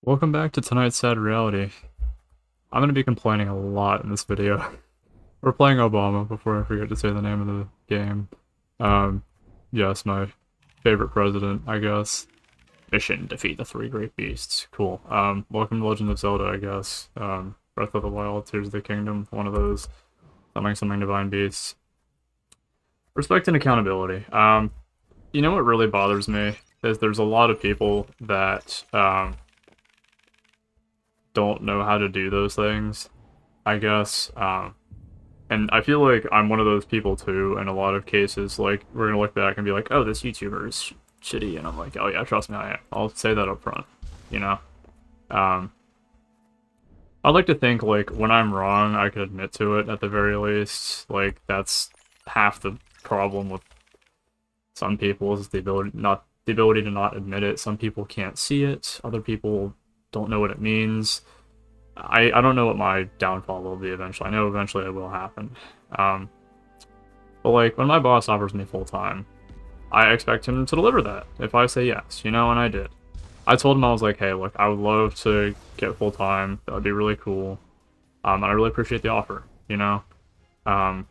Welcome back to tonight's sad reality. I'm gonna be complaining a lot in this video. We're playing Obama before I forget to say the name of the game. Um, yes, my favorite president, I guess. Mission, defeat the three great beasts. Cool. Welcome to Legend of Zelda, I guess. Breath of the Wild, Tears of the Kingdom, one of those. Something Divine Beasts. Respect and accountability. You know what really bothers me? Is there's a lot of people that, don't know how to do those things, I guess. And I feel like I'm one of those people too in a lot of cases. Like, we're gonna look back and be like, oh, this YouTuber is shitty. And I'm like, oh yeah, trust me, I am. I'll say that up front, you know? Um, I'd like to think, like, when I'm wrong, I could admit to it at the very least. Like, that's half the problem with some people is the ability to not admit it. Some people can't see it. Other people don't know what it means. I don't know what my downfall will be eventually. I know eventually it will happen. Um, but like when my boss offers me full time, I expect him to deliver that if I say yes, you know, and I did. I told him I was like, hey, look, I would love to get full time. That would be really cool. And I really appreciate the offer, you know. Um,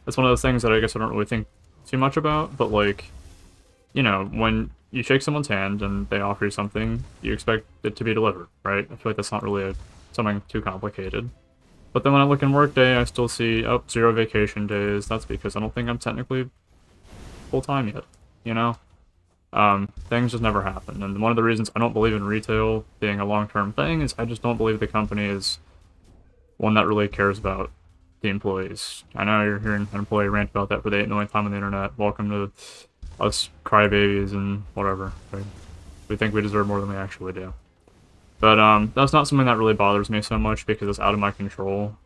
it's one of those things that I guess I don't really think too much about, but like, you know, when you shake someone's hand and they offer you something, you expect it to be delivered, right? I feel like that's not really something too complicated. But then when I look in Workday, I still see, oh, 0 vacation days. That's because I don't think I'm technically full-time yet, you know? Things just never happen. And one of the reasons I don't believe in retail being a long-term thing is I just don't believe the company is one that really cares about the employees. I know you're hearing an employee rant about that for the 8 millionth time on the internet. Welcome to us crybabies and whatever. Right? We think we deserve more than we actually do. But that's not something that really bothers me so much because it's out of my control.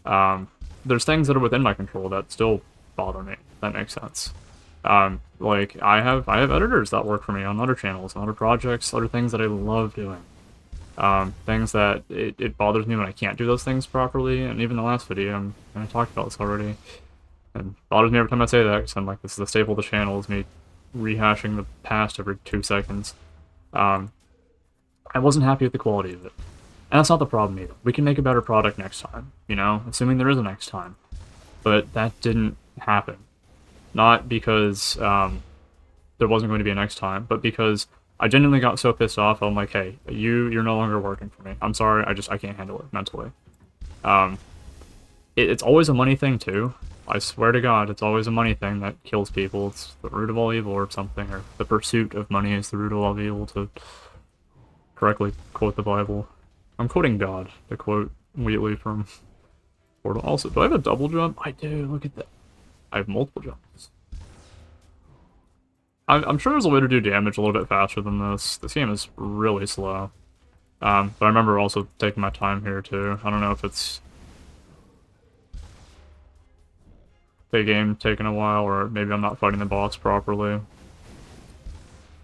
There's things that are within my control that still bother me. If that makes sense. Like I have editors that work for me on other channels, on other projects, other things that I love doing. Things that it bothers me when I can't do those things properly, and even the last video, I talked about this already. And it bothers me every time I say that, because I'm like, this is the staple of the channel, is me rehashing the past every 2 seconds. I wasn't happy with the quality of it. And that's not the problem either. We can make a better product next time, you know, assuming there is a next time. But that didn't happen. Not because there wasn't going to be a next time, but because I genuinely got so pissed off, I'm like, hey, you're no longer working for me. I'm sorry, I can't handle it mentally. It's always a money thing too. I swear to God, it's always a money thing that kills people. It's the root of all evil or something, or the pursuit of money is the root of all evil, to correctly quote the Bible. I'm quoting God, the quote immediately from Portal. Also, do I have a double jump? I do, look at that. I have multiple jumps. I'm sure there's a way to do damage a little bit faster than this. This game is really slow. But I remember also taking my time here too. I don't know if it's the game taking a while, or maybe I'm not fighting the boss properly.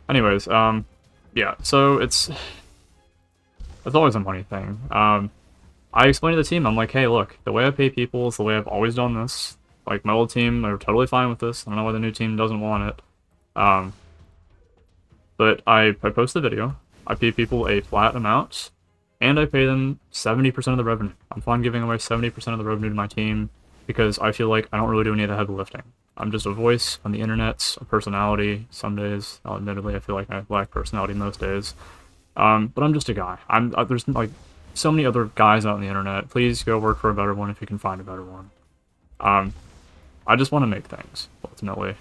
Anyways, yeah, so it's always a money thing. I explained to the team, I'm like, hey, look, the way I pay people is the way I've always done this. Like, my old team, they're totally fine with this. I don't know why the new team doesn't want it. But I post the video, I pay people a flat amount, and I pay them 70% of the revenue. I'm fine giving away 70% of the revenue to my team, because I feel like I don't really do any of the heavy lifting. I'm just a voice on the internet, a personality some days. Admittedly, I feel like I lack personality most days. But I'm just a guy. There's like so many other guys out on the internet. Please go work for a better one if you can find a better one. I just want to make things, ultimately.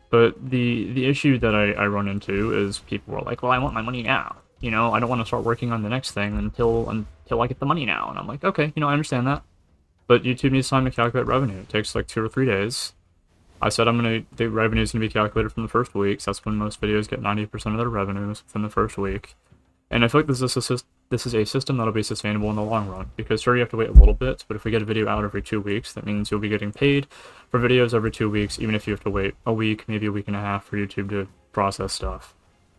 But the issue that I run into is people are like, well, I want my money now. You know, I don't want to start working on the next thing until I get the money now. And I'm like, okay, you know, I understand that. But YouTube needs time to calculate revenue. It takes like 2 or 3 days. I said the revenue is going to be calculated from the first week, so that's when most videos get 90% of their revenues within the first week. And I feel like this is a system that'll be sustainable in the long run, because sure, you have to wait a little bit, but if we get a video out every 2 weeks, that means you'll be getting paid for videos every 2 weeks, even if you have to wait a week, maybe a week and a half for YouTube to process stuff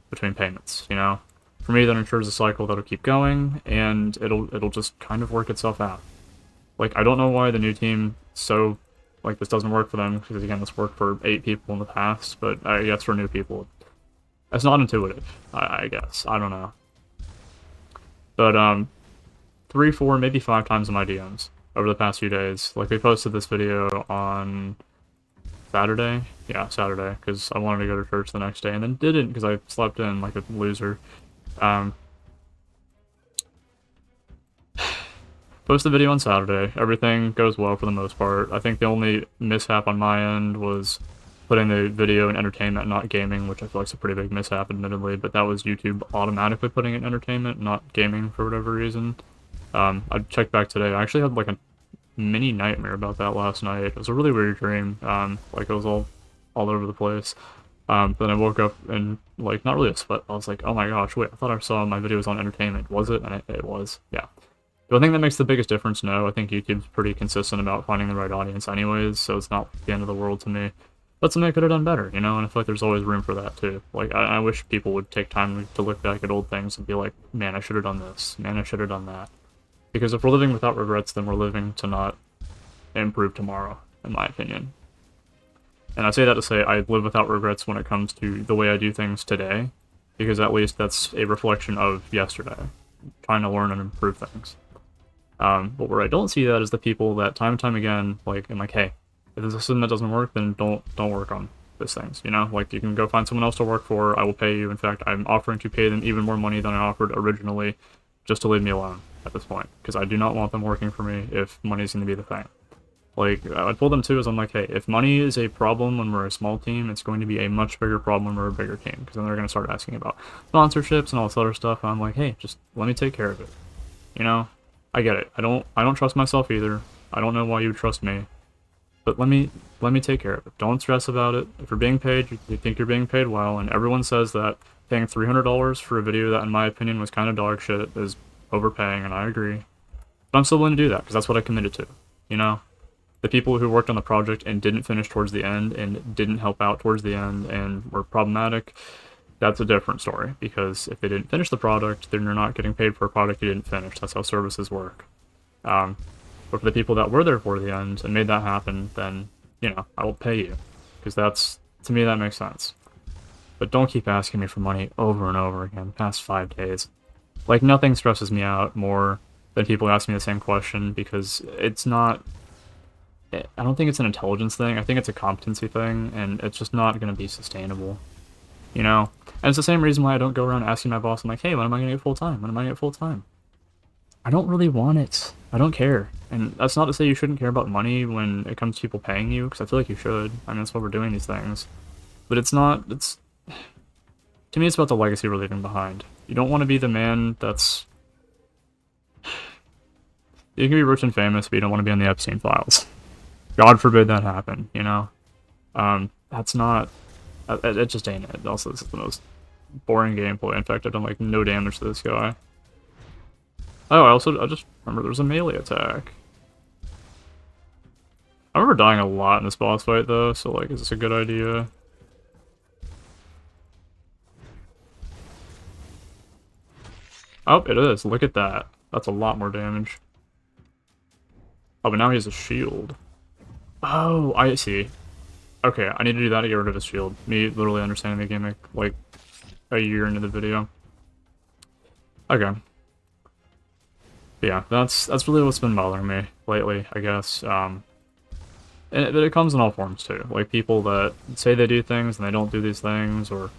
between payments, you know? For me, that ensures a cycle that'll keep going, and it'll just kind of work itself out. Like, I don't know why the new team this doesn't work for them, because again, this worked for 8 people in the past, but I guess for new people, It's not intuitive, I guess. I don't know. But 3, 4, maybe 5 times in my DMs over the past few days. Like, we posted this video on Saturday? Yeah, Saturday, because I wanted to go to church the next day, and then didn't because I slept in like a loser. Post the video on Saturday. Everything goes well for the most part. I think the only mishap on my end was putting the video in entertainment, not gaming, which I feel like is a pretty big mishap, admittedly, but that was YouTube automatically putting it in entertainment, not gaming for whatever reason. I checked back today. I actually had like a mini nightmare about that last night. It was a really weird dream. Like it was all over the place. Then I woke up and like not really a sweat. I was like, oh my gosh, wait, I thought I saw my videos on entertainment. Was it? And it was. Yeah. Do I think that makes the biggest difference? No. I think YouTube's pretty consistent about finding the right audience anyways, so it's not the end of the world to me. But something I could have done better, you know, and I feel like there's always room for that too. Like, I wish people would take time to look back at old things and be like, man, I should have done this. Man, I should have done that. Because if we're living without regrets, then we're living to not improve tomorrow, in my opinion. And I say that to say I live without regrets when it comes to the way I do things today, because at least that's a reflection of yesterday, trying to learn and improve things. But where I don't see that is the people that time and time again, like, I'm like, hey, if there's a system that doesn't work, then don't work on these things, you know? Like, you can go find someone else to work for, I will pay you. In fact, I'm offering to pay them even more money than I offered originally, just to leave me alone at this point, because I do not want them working for me if money's going to be the thing. Like, I told them too, is I'm like, hey, if money is a problem when we're a small team, it's going to be a much bigger problem when we're a bigger team, because then they're going to start asking about sponsorships and all this other stuff, and I'm like, hey, just let me take care of it, you know? I get it. I don't trust myself either. I don't know why you trust me. But let me take care of it. Don't stress about it. If you're being paid, you think you're being paid well, and everyone says that paying $300 for a video that, in my opinion, was kind of dog shit is overpaying, and I agree. But I'm still willing to do that, because that's what I committed to, you know? The people who worked on the project and didn't finish towards the end, and didn't help out towards the end, and were problematic, that's a different story, because if they didn't finish the product, then you're not getting paid for a product you didn't finish. That's how services work. But for the people that were there for the end and made that happen, then, you know, I will pay you. Because that's, to me, that makes sense. But don't keep asking me for money over and over again, the past 5 days. Like, nothing stresses me out more than people ask me the same question, because it's not... I don't think it's an intelligence thing, I think it's a competency thing, and it's just not going to be sustainable. You know? And it's the same reason why I don't go around asking my boss, I'm like, hey, when am I going to get full-time? When am I going to get full-time? I don't really want it. I don't care. And that's not to say you shouldn't care about money when it comes to people paying you, because I feel like you should. I mean, that's why we're doing these things. But it's not, it's... To me, it's about the legacy we're leaving behind. You don't want to be the man that's... You can be rich and famous, but you don't want to be on the Epstein files. God forbid that happen, you know? That's not... It just ain't it. Also, this is the most boring gameplay. In fact, I've done, like, no damage to this guy. Oh, I just remember there was a melee attack. I remember dying a lot in this boss fight, though, so, like, is this a good idea? Oh, it is. Look at that. That's a lot more damage. Oh, but now he has a shield. Oh, I see. Okay, I need to do that to get rid of his shield. Me literally understanding the gimmick, like, a year into the video. Okay. But yeah, that's really what's been bothering me lately, I guess. But it comes in all forms, too. Like, people that say they do things and they don't do these things, or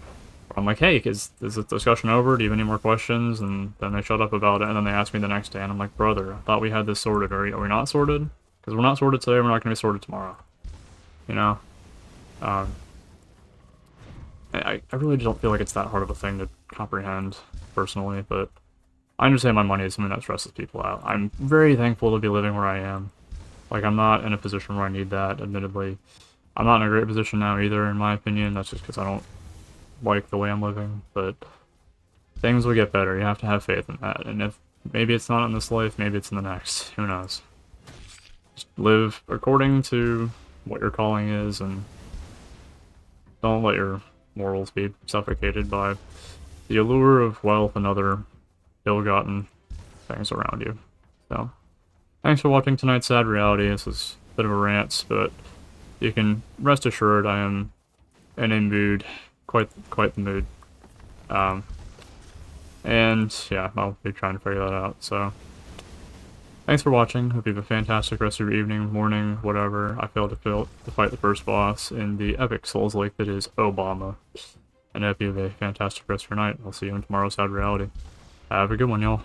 I'm like, hey, is this discussion over? Do you have any more questions? And then they shut up about it, and then they ask me the next day, and I'm like, brother, I thought we had this sorted. Are we not sorted? Because we're not sorted today, we're not going to be sorted tomorrow. You know? I really don't feel like it's that hard of a thing to comprehend, personally, but I understand my money is something that stresses people out. I'm very thankful to be living where I am. Like, I'm not in a position where I need that, admittedly. I'm not in a great position now either, in my opinion. That's just because I don't like the way I'm living, but things will get better. You have to have faith in that, and if maybe it's not in this life, maybe it's in the next. Who knows? Just live according to what your calling is, and don't let your morals be suffocated by the allure of wealth and other ill-gotten things around you. So, thanks for watching tonight's Sad Reality. This is a bit of a rant, but you can rest assured I am in a mood, quite the mood. And yeah, I'll be trying to figure that out. So thanks for watching. Hope you have a fantastic rest of your evening, morning, whatever. I failed to fight the first boss in the epic Souls-like that is Obama. And I hope you have a fantastic rest of your night. I'll see you in tomorrow's Sad Reality. Have a good one, y'all.